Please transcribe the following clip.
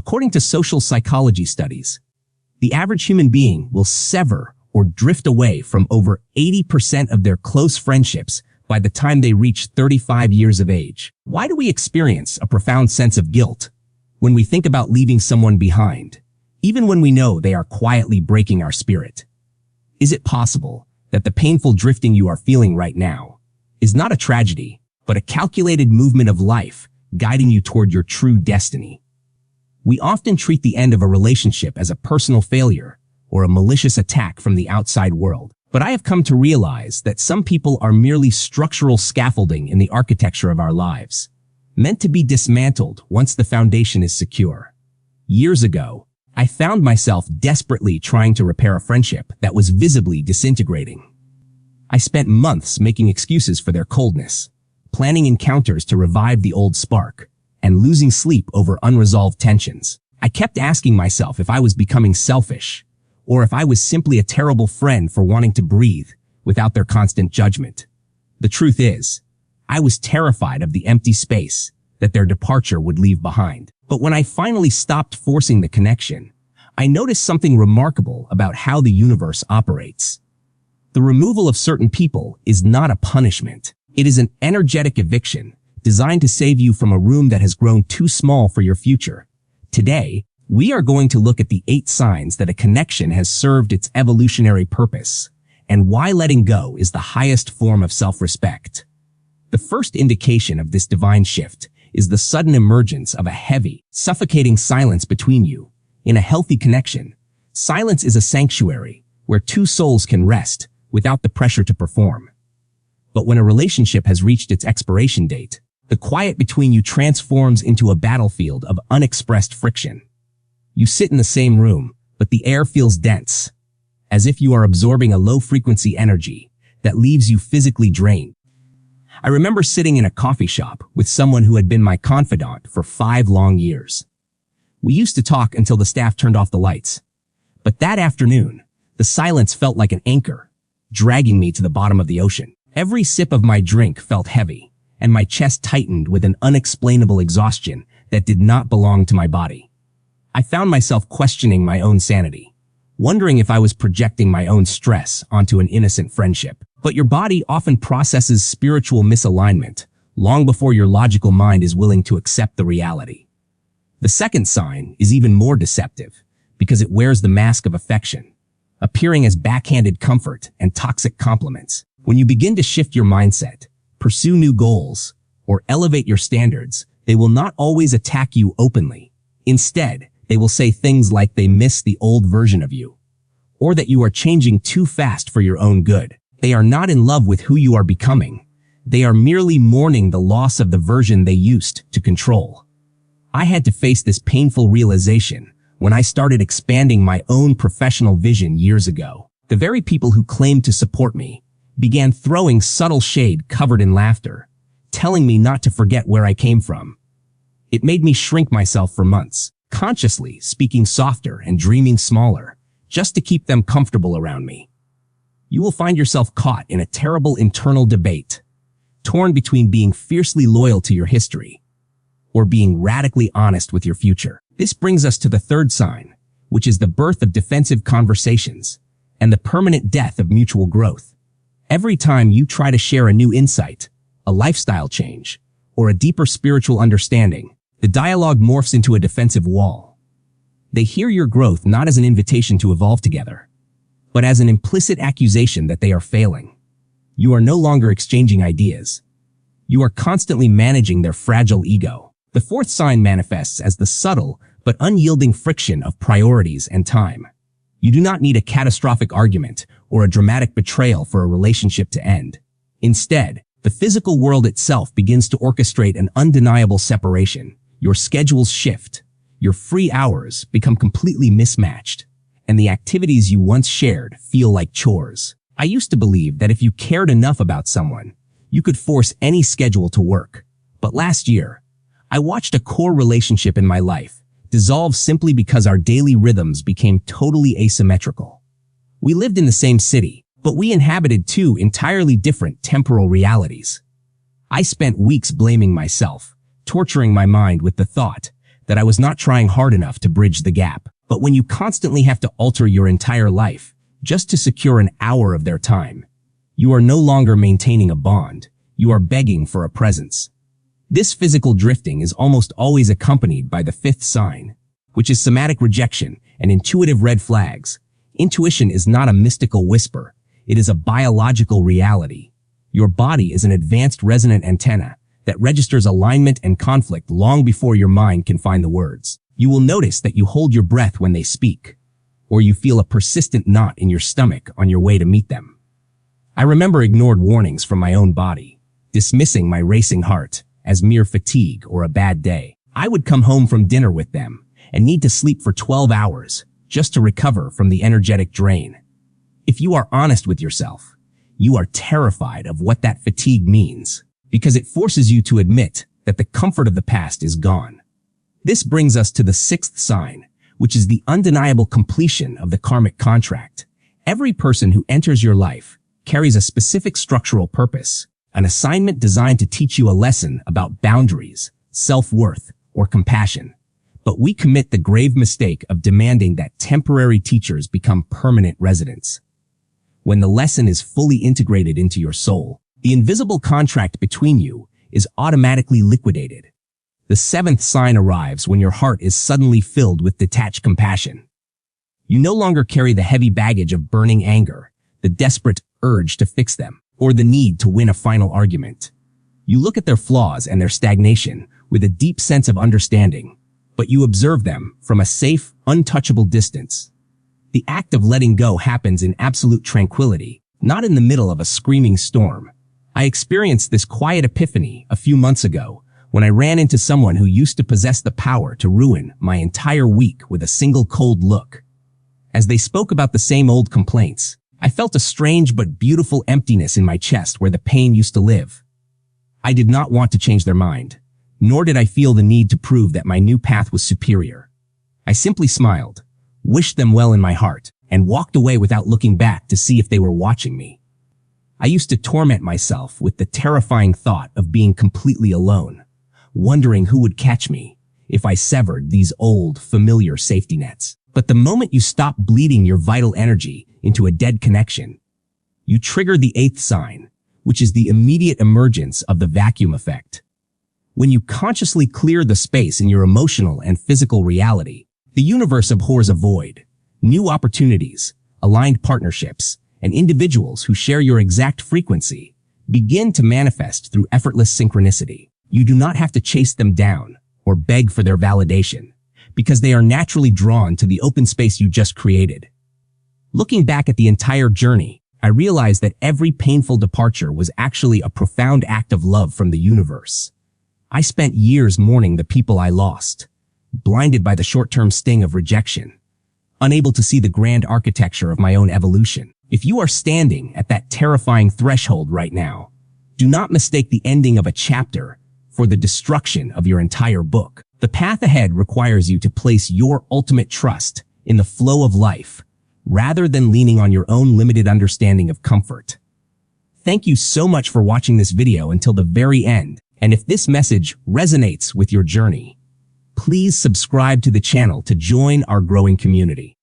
According to social psychology studies, the average human being will sever or drift away from over 80% of their close friendships by the time they reach 35 years of age. Why do we experience a profound sense of guilt when we think about leaving someone behind, even when we know they are quietly breaking our spirit? Is it possible that the painful drifting you are feeling right now is not a tragedy, but a calculated movement of life guiding you toward your true destiny? We often treat the end of a relationship as a personal failure or a malicious attack from the outside world. But I have come to realize that some people are merely structural scaffolding in the architecture of our lives, meant to be dismantled once the foundation is secure. Years ago, I found myself desperately trying to repair a friendship that was visibly disintegrating. I spent months making excuses for their coldness, planning encounters to revive the old spark, and losing sleep over unresolved tensions. I kept asking myself if I was becoming selfish, or if I was simply a terrible friend for wanting to breathe without their constant judgment. The truth is, I was terrified of the empty space that their departure would leave behind. But when I finally stopped forcing the connection, I noticed something remarkable about how the universe operates. The removal of certain people is not a punishment. It is an energetic eviction designed to save you from a room that has grown too small for your future. Today, we are going to look at the 8 signs that a connection has served its evolutionary purpose, and why letting go is the highest form of self-respect. The first indication of this divine shift is the sudden emergence of a heavy, suffocating silence between you. In a healthy connection, silence is a sanctuary where two souls can rest without the pressure to perform. But when a relationship has reached its expiration date, the quiet between you transforms into a battlefield of unexpressed friction. You sit in the same room, but the air feels dense, as if you are absorbing a low-frequency energy that leaves you physically drained. I remember sitting in a coffee shop with someone who had been my confidant for 5 long years. We used to talk until the staff turned off the lights. But that afternoon, the silence felt like an anchor, dragging me to the bottom of the ocean. Every sip of my drink felt heavy, and my chest tightened with an unexplainable exhaustion that did not belong to my body. I found myself questioning my own sanity, wondering if I was projecting my own stress onto an innocent friendship. But your body often processes spiritual misalignment long before your logical mind is willing to accept the reality. The second sign is even more deceptive because it wears the mask of affection, appearing as backhanded comfort and toxic compliments. When you begin to shift your mindset, pursue new goals, or elevate your standards, they will not always attack you openly. Instead, they will say things like they miss the old version of you, or that you are changing too fast for your own good. They are not in love with who you are becoming. They are merely mourning the loss of the version they used to control. I had to face this painful realization when I started expanding my own professional vision years ago. The very people who claimed to support me began throwing subtle shade covered in laughter, telling me not to forget where I came from. It made me shrink myself for months, consciously speaking softer and dreaming smaller, just to keep them comfortable around me. You will find yourself caught in a terrible internal debate, torn between being fiercely loyal to your history or being radically honest with your future. This brings us to the third sign, which is the birth of defensive conversations and the permanent death of mutual growth. Every time you try to share a new insight, a lifestyle change, or a deeper spiritual understanding, the dialogue morphs into a defensive wall. They hear your growth not as an invitation to evolve together, but as an implicit accusation that they are failing. You are no longer exchanging ideas. You are constantly managing their fragile ego. The fourth sign manifests as the subtle but unyielding friction of priorities and time. You do not need a catastrophic argument or a dramatic betrayal for a relationship to end. Instead, the physical world itself begins to orchestrate an undeniable separation. Your schedules shift, your free hours become completely mismatched, and the activities you once shared feel like chores. I used to believe that if you cared enough about someone, you could force any schedule to work. But last year, I watched a core relationship in my life dissolve simply because our daily rhythms became totally asymmetrical. We lived in the same city, but we inhabited 2 entirely different temporal realities. I spent weeks blaming myself, torturing my mind with the thought that I was not trying hard enough to bridge the gap. But when you constantly have to alter your entire life just to secure an hour of their time, you are no longer maintaining a bond, you are begging for a presence. This physical drifting is almost always accompanied by the fifth sign, which is somatic rejection and intuitive red flags. Intuition is not a mystical whisper, it is a biological reality. Your body is an advanced resonant antenna that registers alignment and conflict long before your mind can find the words. You will notice that you hold your breath when they speak, or you feel a persistent knot in your stomach on your way to meet them. I remember ignored warnings from my own body, dismissing my racing heart as mere fatigue or a bad day. I would come home from dinner with them and need to sleep for 12 hours just to recover from the energetic drain. If you are honest with yourself, you are terrified of what that fatigue means because it forces you to admit that the comfort of the past is gone. This brings us to the sixth sign, which is the undeniable completion of the karmic contract. Every person who enters your life carries a specific structural purpose, an assignment designed to teach you a lesson about boundaries, self-worth, or compassion. But we commit the grave mistake of demanding that temporary teachers become permanent residents. When the lesson is fully integrated into your soul, the invisible contract between you is automatically liquidated. The seventh sign arrives when your heart is suddenly filled with detached compassion. You no longer carry the heavy baggage of burning anger, the desperate urge to fix them, or the need to win a final argument. You look at their flaws and their stagnation with a deep sense of understanding, but you observe them from a safe, untouchable distance. The act of letting go happens in absolute tranquility, not in the middle of a screaming storm. I experienced this quiet epiphany a few months ago when I ran into someone who used to possess the power to ruin my entire week with a single cold look. As they spoke about the same old complaints, I felt a strange but beautiful emptiness in my chest where the pain used to live. I did not want to change their mind, nor did I feel the need to prove that my new path was superior. I simply smiled, wished them well in my heart, and walked away without looking back to see if they were watching me. I used to torment myself with the terrifying thought of being completely alone, wondering who would catch me if I severed these old, familiar safety nets. But the moment you stop bleeding your vital energy into a dead connection, you trigger the eighth sign, which is the immediate emergence of the vacuum effect. When you consciously clear the space in your emotional and physical reality, the universe abhors a void. New opportunities, aligned partnerships, and individuals who share your exact frequency begin to manifest through effortless synchronicity. You do not have to chase them down or beg for their validation, because they are naturally drawn to the open space you just created. Looking back at the entire journey, I realized that every painful departure was actually a profound act of love from the universe. I spent years mourning the people I lost, blinded by the short-term sting of rejection, unable to see the grand architecture of my own evolution. If you are standing at that terrifying threshold right now, do not mistake the ending of a chapter for the destruction of your entire book. The path ahead requires you to place your ultimate trust in the flow of life, rather than leaning on your own limited understanding of comfort. Thank you so much for watching this video until the very end, and if this message resonates with your journey, please subscribe to the channel to join our growing community.